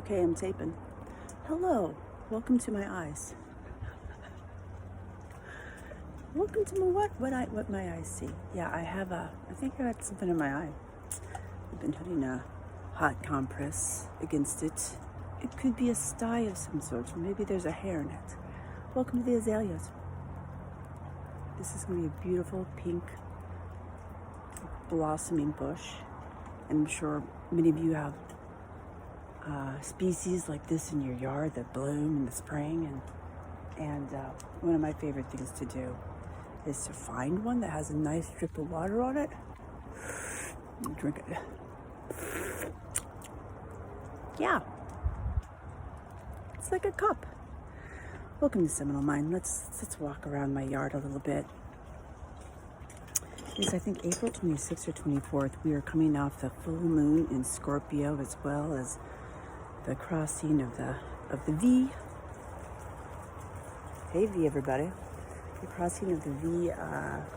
Okay, I'm taping. Hello, welcome to my eyes. Welcome to my what my eyes see. Yeah, I think I got something in my eye. I've been putting a hot compress against it. It could be a sty of some sort, or maybe there's a hair in it. Welcome to the azaleas. This is going to be a beautiful pink blossoming bush. And I'm sure many of you have species like this in your yard that bloom in the spring, and one of my favorite things to do is to find one that has a nice drip of water on it and drink it. Yeah, it's like a cup. Welcome to Seminole Mind. Let's walk around my yard a little bit. It's I think April 26th or 24th. We are coming off the full moon in Scorpio, as well as the crossing of the V. Hey V, everybody. The crossing of the V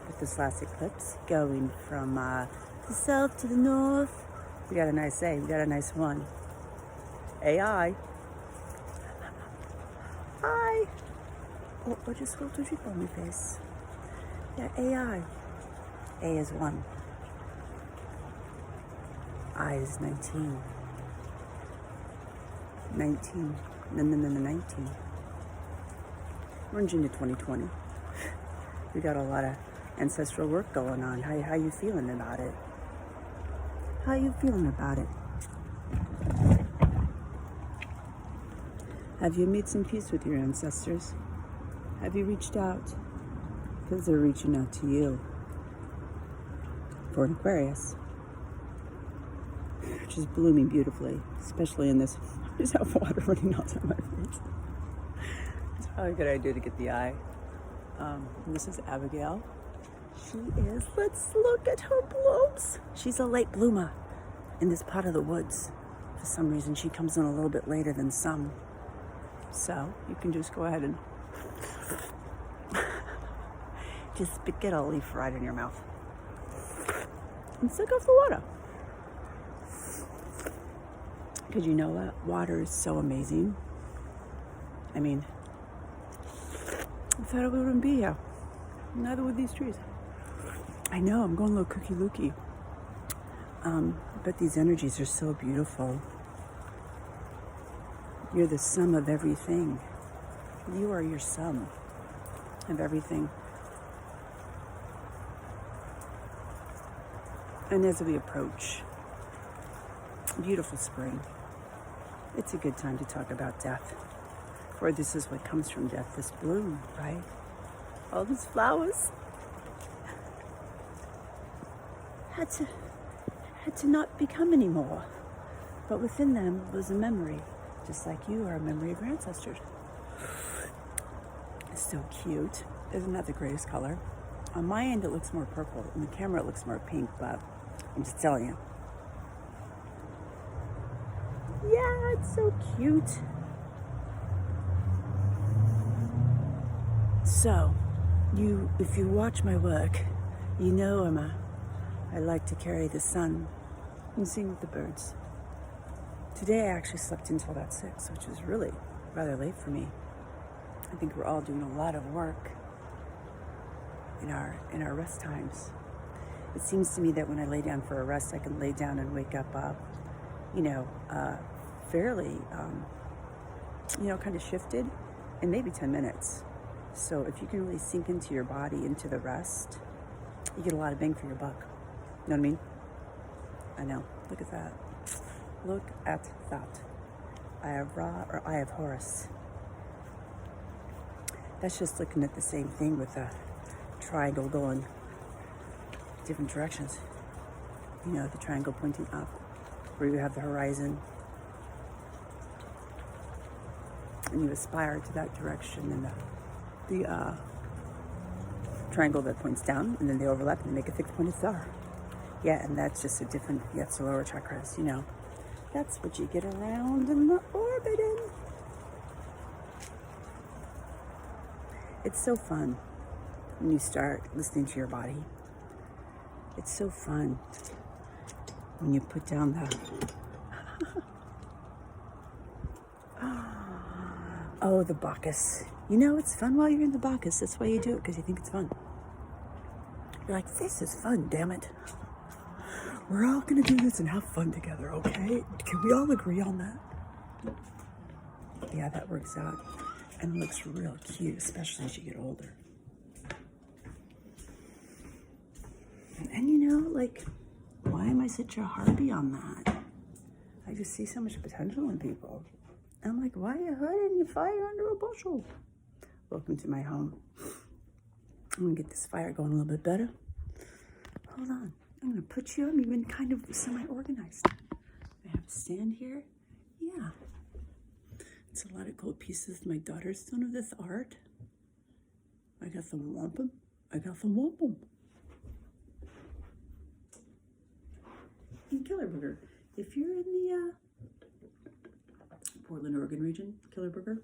with this last eclipse, going from the south to the north. We got a nice A. We got a nice one. AI. Hi. Oh, I just spilled a drip on my face. Yeah, AI. A is 1. I is 19. 19. No, 19. We're into 2020. We got a lot of ancestral work going on. How you feeling about it? How you feeling about it? Have you made some peace with your ancestors? Have you reached out? Because they're reaching out to you. For an Aquarius, which is blooming beautifully, especially in this. I just have water running out of my face. It's probably a good idea to get the eye. This is Abigail. She is, let's look at her blooms. She's a late bloomer in this part of the woods. For some reason, she comes in a little bit later than some. So you can just go ahead and just get a leaf right in your mouth and suck off the water. Because you know what? Water is so amazing. I mean, I thought we wouldn't be here. Neither would these trees. I know, I'm going a little cookie-looky. But these energies are so beautiful. You're the sum of everything. You are your sum of everything. And as we approach beautiful spring, it's a good time to talk about death. For this is what comes from death, this bloom, right? All these flowers had to not become anymore. But within them was a memory, just like you are a memory of your ancestors. It's so cute. Isn't that the greatest color? On my end, it looks more purple. On the camera, it looks more pink, but I'm just telling you. Yeah, it's so cute. So, if you watch my work, you know I like to carry the sun and sing with the birds. Today I actually slept until about 6, which is really rather late for me. I think we're all doing a lot of work in our rest times. It seems to me that when I lay down for a rest, I can lay down and wake up, fairly, kind of shifted in maybe 10 minutes. So if you can really sink into your body, into the rest, you get a lot of bang for your buck. You know what I mean? I know. Look at that. Look at that. I have Ra or I have Horus. That's just looking at the same thing with a triangle going different directions. You know, the triangle pointing up, where you have the horizon, and you aspire to that direction, and the triangle that points down, and then they overlap and they make a fixed-pointed star. Yeah, and that's just a different, that's the lower chakras, you know. That's what you get around in the orbiting. It's so fun when you start listening to your body. It's so fun when you put down the Oh, the Bacchus. You know, it's fun while you're in the Bacchus. That's why you do it, because you think it's fun. You're like, this is fun, damn it. We're all going to do this and have fun together, okay? Can we all agree on that? Yeah, that works out. And looks real cute, especially as you get older. And you know, like, why am I such a harpy on that? I just see so much potential in people. I'm like, why are you hiding your fire under a bushel? Welcome to my home. I'm gonna get this fire going a little bit better. Hold on, I'm gonna put you, I'm even kind of semi-organized. I have a stand here, yeah. It's a lot of gold pieces. My daughter's done of this art. I got some wampum, I got some wampum. And Killer Burger, if you're in the Portland, Oregon region, Killer Burger,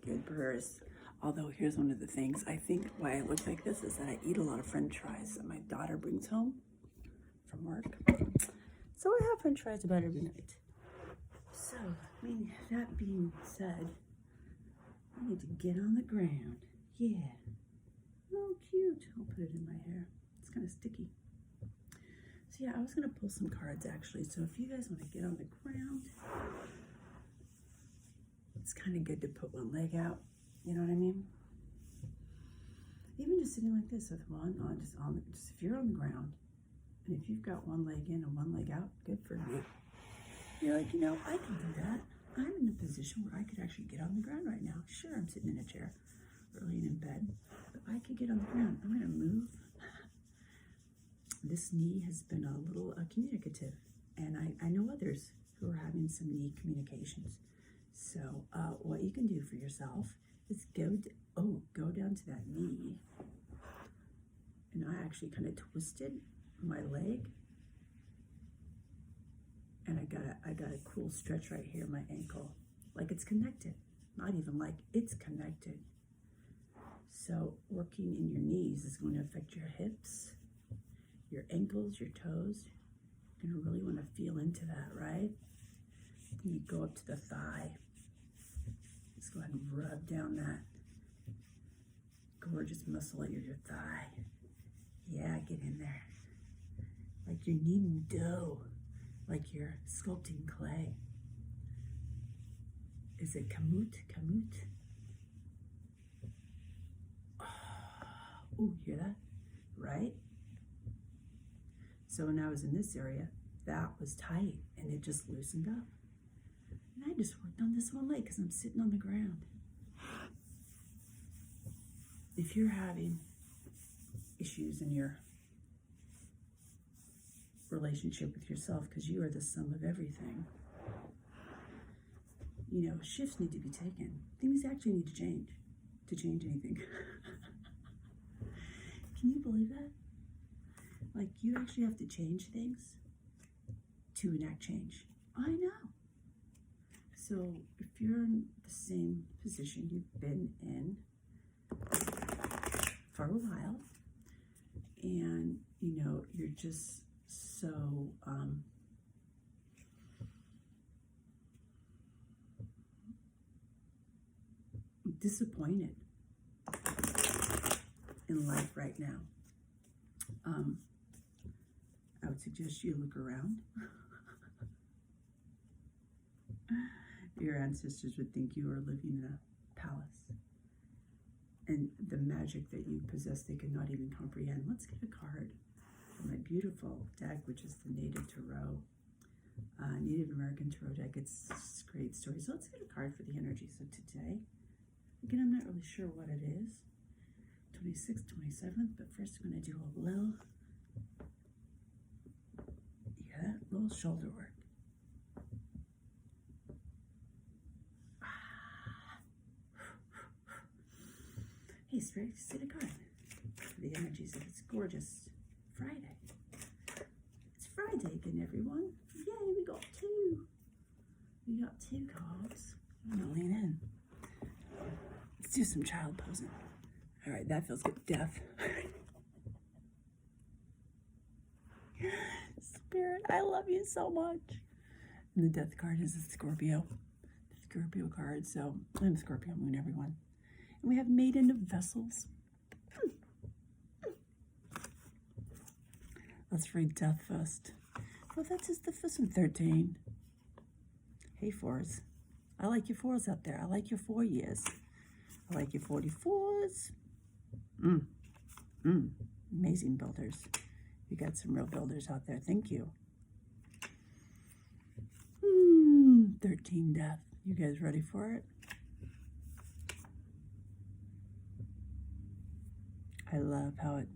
good burgers. Although here's one of the things, I think why I look like this is that I eat a lot of French fries that my daughter brings home from work. So I have French fries about every night. So, I mean, that being said, I need to get on the ground. Yeah. Oh, cute. I'll put it in my hair. It's kind of sticky. So yeah, I was going to pull some cards actually. So if you guys want to get on the ground, it's kind of good to put one leg out. You know what I mean? Even just sitting like this with one on, just if you're on the ground, and if you've got one leg in and one leg out, good for you. You're like, you know, I can do that. I'm in a position where I could actually get on the ground right now. Sure, I'm sitting in a chair or laying in bed, but I could get on the ground. I'm gonna move. This knee has been a little communicative, and I know others who are having some knee communications. So what you can do for yourself is go down to that knee, and I actually kind of twisted my leg, and I got a cool stretch right here, my ankle, like it's connected, not even like it's connected. So working in your knees is going to affect your hips, your ankles, your toes. You're gonna really want to feel into that, right? Then you go up to the thigh. Just go ahead and rub down that gorgeous muscle at your thigh. Yeah, get in there. Like you're kneading dough, like you're sculpting clay. Is it kamut? Kamut? Oh, hear that? Right? So when I was in this area, that was tight and it just loosened up. And I just worked on this one leg because I'm sitting on the ground. If you're having issues in your relationship with yourself, because you are the sum of everything, you know, shifts need to be taken. Things actually need to change anything. Can you believe that? Like, you actually have to change things to enact change. I know. So if you're in the same position you've been in for a while, and you know, you're just so disappointed in life right now, I would suggest you look around. Your ancestors would think you are living in a palace, and the magic that you possess they could not even comprehend. Let's get a card for my beautiful deck, which is the Native Tarot, Native American Tarot deck. It's a great story. So let's get a card for the energies of today. Again, I'm not really sure what it is. 26th, 27th, but first I'm going to do a little shoulder work. Hey, Spirit, just get a card for the energies of this gorgeous Friday. It's Friday again, everyone. Yay, we got two. We got two cards. I'm going to lean in. Let's do some child posing. All right, that feels good. Death. Spirit, I love you so much. And the death card is a Scorpio. Scorpio card, so I'm Scorpio moon, everyone. And we have Maiden of Vessels. Let's read Death first. Well, that is the first one, 13. Hey, fours. I like your fours out there. I like your 4 years. I like your 44s. Amazing builders. You got some real builders out there. Thank you. 13 death. You guys ready for it? I love how it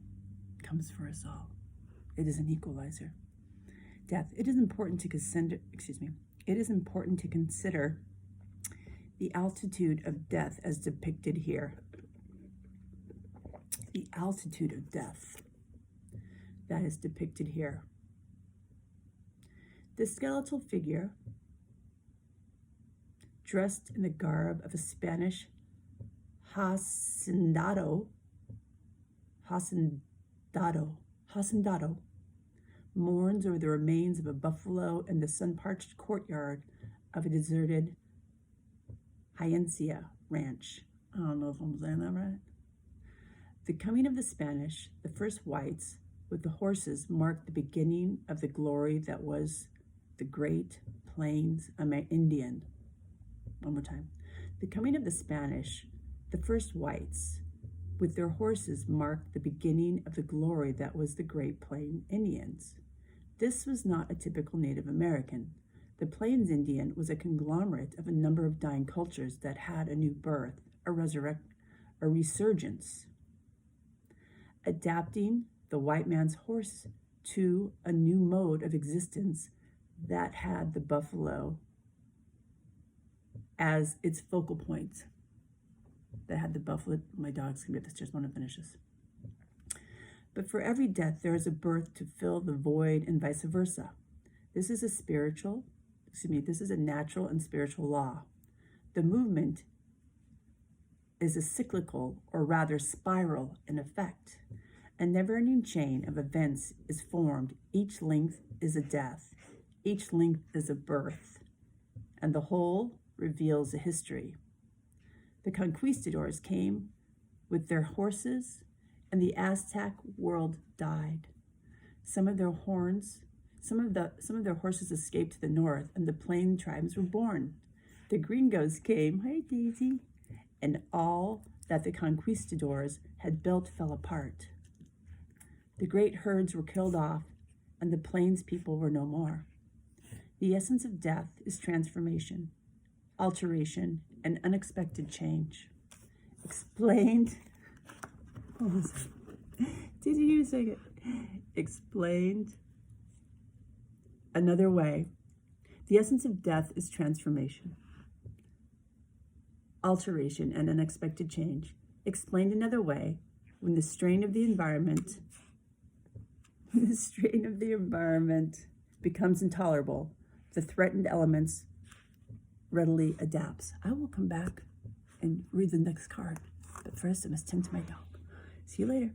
comes for us all. It is an equalizer. Death. It is important to consider, it is important to consider the altitude of death as depicted here. The altitude of death that is depicted here. The skeletal figure, dressed in the garb of a Spanish hacendado, mourns over the remains of a buffalo in the sun-parched courtyard of a deserted hacienda ranch. I don't know if I'm saying that right. The coming of the Spanish, the first whites, with the horses marked the beginning of the glory that was the Great Plains Indian. One more time. The coming of the Spanish, the first whites, with their horses marked the beginning of the glory that was the Great Plains Indians. This was not a typical Native American. The Plains Indian was a conglomerate of a number of dying cultures that had a new birth, a resurgence, adapting the white man's horse to a new mode of existence that had the buffalo as its focal point. That had the buffalo. My dog's gonna get this, just want to finish this. But for every death, there is a birth to fill the void and vice versa. This is a natural and spiritual law. The movement is a cyclical, or rather spiral, in effect. A never-ending chain of events is formed. Each length is a death. Each length is a birth. And the whole reveals a history. The conquistadors came with their horses, and the Aztec world died. Some of their horses escaped to the north, and the plain tribes were born. The gringos came, hi Daisy, and all that the conquistadors had built fell apart. The great herds were killed off, and the plains people were no more. The essence of death is transformation, alteration, and unexpected change. Explained. What was it? Did you say it? Explained another way. The essence of death is transformation, alteration, and unexpected change. Explained another way, when the strain of the environment becomes intolerable, the threatened elements readily adapts. I will come back and read the next card, but first I must tend to my dog. See you later.